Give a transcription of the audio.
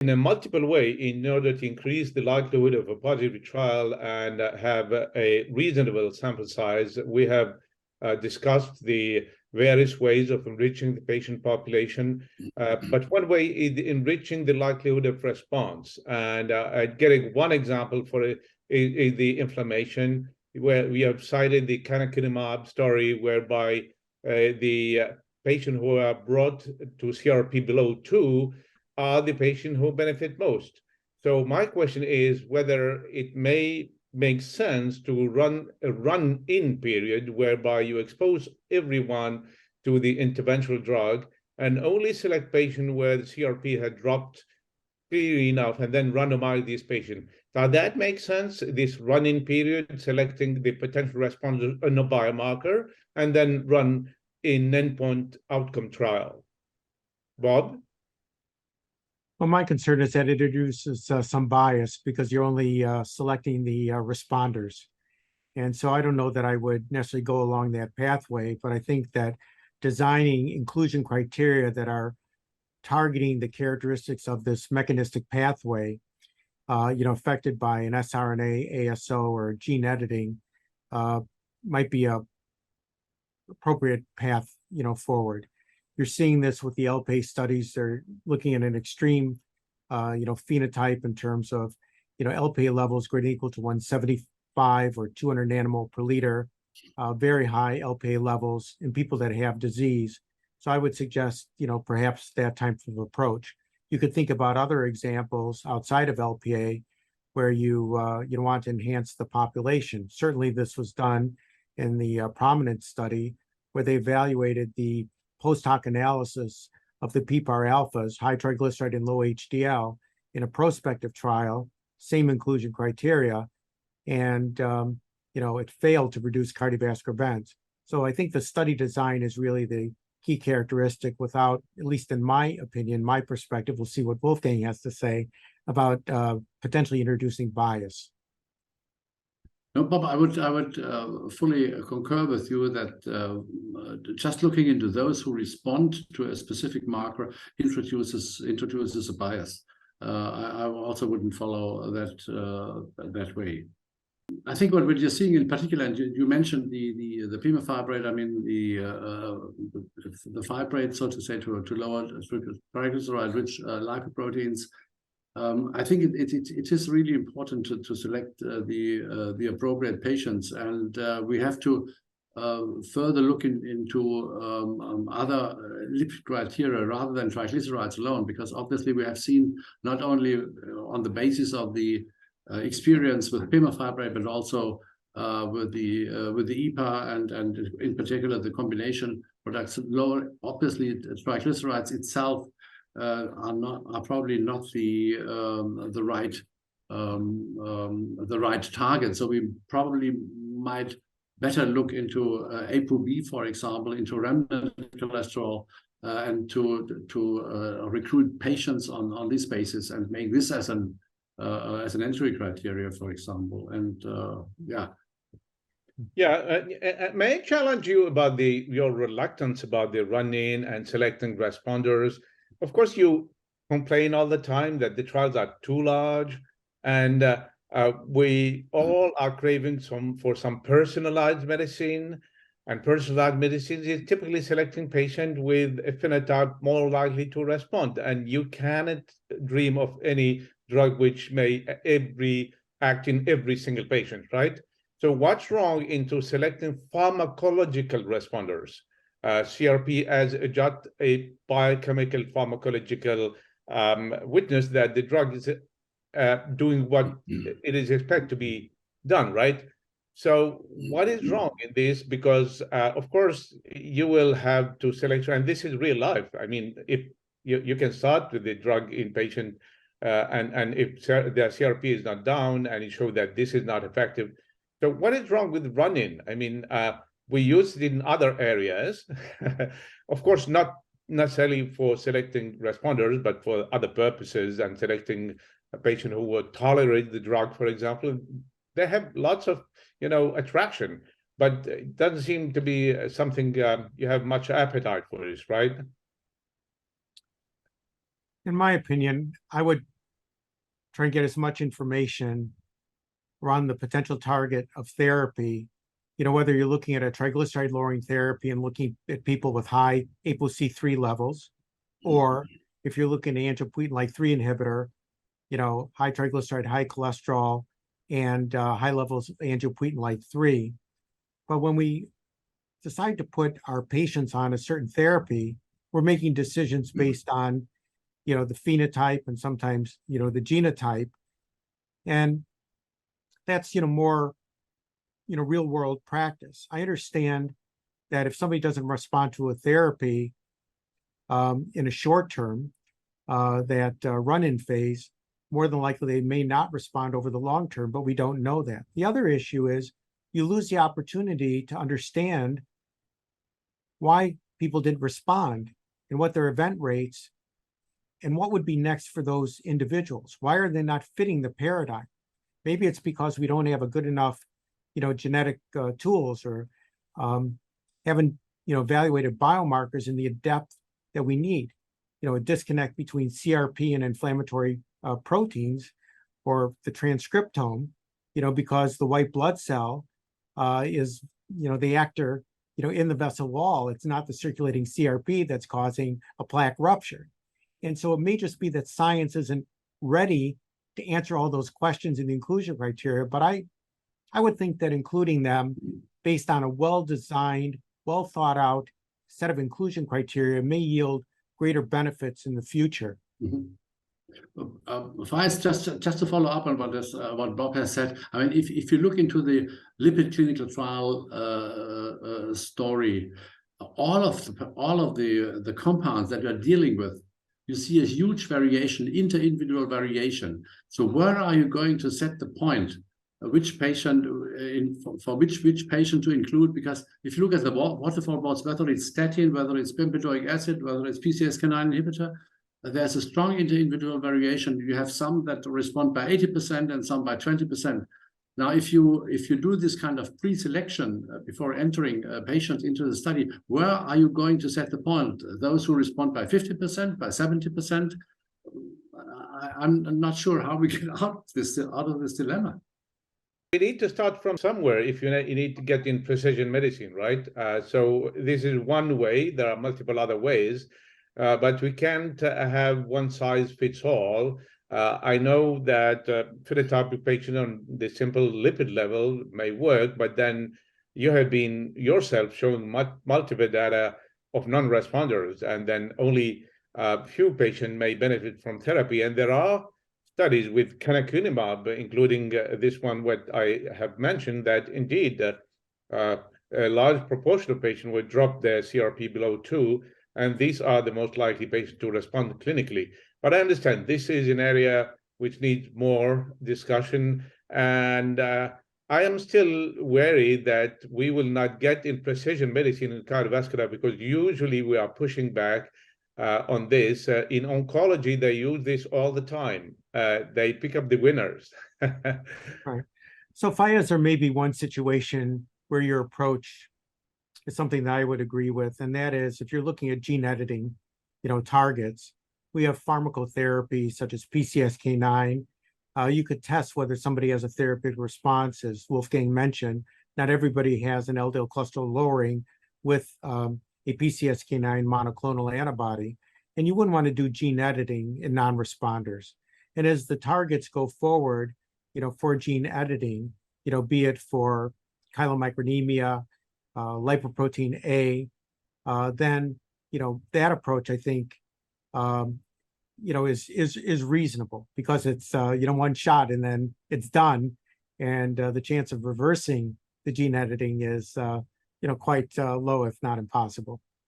in a multiple way in order to increase the likelihood of a positive trial and have a reasonable sample size. We have discussed the various ways of enriching the patient population, but one way is enriching the likelihood of response. And getting one example for it is the inflammation, where we have cited the canakinumab story, whereby the patient who are brought to CRP below 2 are the patient who benefit most. So my question is whether it may make sense to run a run-in period whereby you expose everyone to the interventional drug and only select patients where the CRP had dropped clearly enough and then randomize these patients. Does that make sense, this run-in period, selecting the potential responders on a biomarker and then run an endpoint outcome trial? Bob? Well, my concern is that it introduces some bias because you're only selecting the responders. And so I don't know that I would necessarily go along that pathway, but I think that designing inclusion criteria that are targeting the characteristics of this mechanistic pathway, affected by an siRNA, ASO, or gene editing, might be a appropriate path, forward. You're seeing this with the LPA studies. They're looking at an extreme, phenotype in terms of, LPA levels greater than or equal to 175 or 200 nanomole per liter, very high LPA levels in people that have disease. So I would suggest, perhaps that type of approach. You could think about other examples outside of LPA where you want to enhance the population. Certainly this was done in the prominent study where they evaluated the post hoc analysis of the PPAR alphas, high triglyceride and low HDL, in a prospective trial, same inclusion criteria, and it failed to reduce cardiovascular events. So I think the study design is really the key characteristic without, at least in my opinion, my perspective, we'll see what Wolfgang has to say about potentially introducing bias. No, Bob, I would fully concur with you that just looking into those who respond to a specific marker introduces a bias. I also wouldn't follow that way. I think what we're seeing in particular, and you mentioned the pemafibrate, I mean the fibrate, so to say, to lower triglyceride-rich lipoproteins. I think it is really important to select the appropriate patients, and we have to further look into other lipid criteria rather than triglycerides alone, because obviously we have seen not only on the basis of the experience with pemafibrate, but also with the EPA and in particular the combination products. Lower, obviously, triglycerides itself are probably not the right target. So we probably might better look into ApoB, for example, into remnant cholesterol, and to recruit patients on this basis and make this as an entry criteria, for example. And may I challenge you about your reluctance about the run-in and selecting responders? Of course, you complain all the time that the trials are too large, and we all are craving for some personalized medicine, and personalized medicine is typically selecting patients with a phenotype more likely to respond, and you cannot dream of any drug which may act in every single patient, right? So what's wrong into selecting pharmacological responders? CRP as just a biochemical pharmacological witness that the drug is doing what it is expected to be done, right? So what is wrong in this? Because of course you will have to select, and this is real life. I mean, if you can start with the drug in patient, and if the CRP is not down and you show that this is not effective. So what is wrong with run-in? I mean, we use it in other areas, of course, not necessarily for selecting responders, but for other purposes, and selecting a patient who would tolerate the drug, for example. They have lots of, attraction, but it doesn't seem to be something you have much appetite for this, right? In my opinion, I would try and get as much information around the potential target of therapy, whether you're looking at a triglyceride lowering therapy and looking at people with high ApoC3 levels, or if you're looking at angiopoietin-like 3 inhibitor, high triglyceride, high cholesterol, and high levels of angiopoietin-like 3. But when we decide to put our patients on a certain therapy, we're making decisions based on, the phenotype and sometimes, the genotype. And that's, more, real world practice. I understand that if somebody doesn't respond to a therapy in a short term, that run-in phase, more than likely they may not respond over the long term, but we don't know that. The other issue is you lose the opportunity to understand why people didn't respond and what their event rates and what would be next for those individuals. Why are they not fitting the paradigm? Maybe it's because we don't have a good enough, genetic tools, or haven't, evaluated biomarkers in the depth that we need. A disconnect between CRP and inflammatory proteins, or the transcriptome, because the white blood cell is, the actor, in the vessel wall. It's not the circulating CRP that's causing a plaque rupture. And so it may just be that science isn't ready to answer all those questions in the inclusion criteria, but I would think that including them based on a well-designed, well-thought-out set of inclusion criteria may yield greater benefits in the future. Faiez, just to follow up on what Bob has said, I mean, if you look into the lipid clinical trial story, all of the compounds that we are dealing with, you see a huge variation, inter-individual variation. So where are you going to set the point? Which patient for which patient to include? Because if you look at the waterfall plots, whether it's statin, whether it's bempedoic acid, whether it's PCSK9 inhibitor, there's a strong inter-individual variation. You have some that respond by 80% and some by 20%. Now, if you do this kind of pre-selection before entering patients into the study, where are you going to set the point? Those who respond by 50%, by 70%? I'm not sure how we get out of this dilemma. We need to start from somewhere if you need to get in precision medicine, right? So this is one way. There are multiple other ways, but we can't have one size fits all. I know that phenotypic patient on the simple lipid level may work, but then you have been yourself showing multiple data of non-responders, and then only a few patients may benefit from therapy. And there are studies with canakinumab, including this one what I have mentioned, that indeed a large proportion of patients will drop their CRP below 2, and these are the most likely patients to respond clinically. But I understand this is an area which needs more discussion, and I am still wary that we will not get in precision medicine in cardiovascular, because usually we are pushing back on this. In oncology, they use this all the time. They pick up the winners. Right. So Faiez, there may be one situation where your approach is something that I would agree with, and that is if you're looking at gene editing, targets, we have pharmacotherapy such as PCSK9. You could test whether somebody has a therapeutic response, as Wolfgang mentioned. Not everybody has an LDL cholesterol lowering with a PCSK9 monoclonal antibody, and you wouldn't want to do gene editing in non-responders. And as the targets go forward, for gene editing, be it for chylomicronemia, lipoprotein A, then, that approach, I think, is reasonable, because it's, one shot and then it's done. And the chance of reversing the gene editing is, quite low, if not impossible.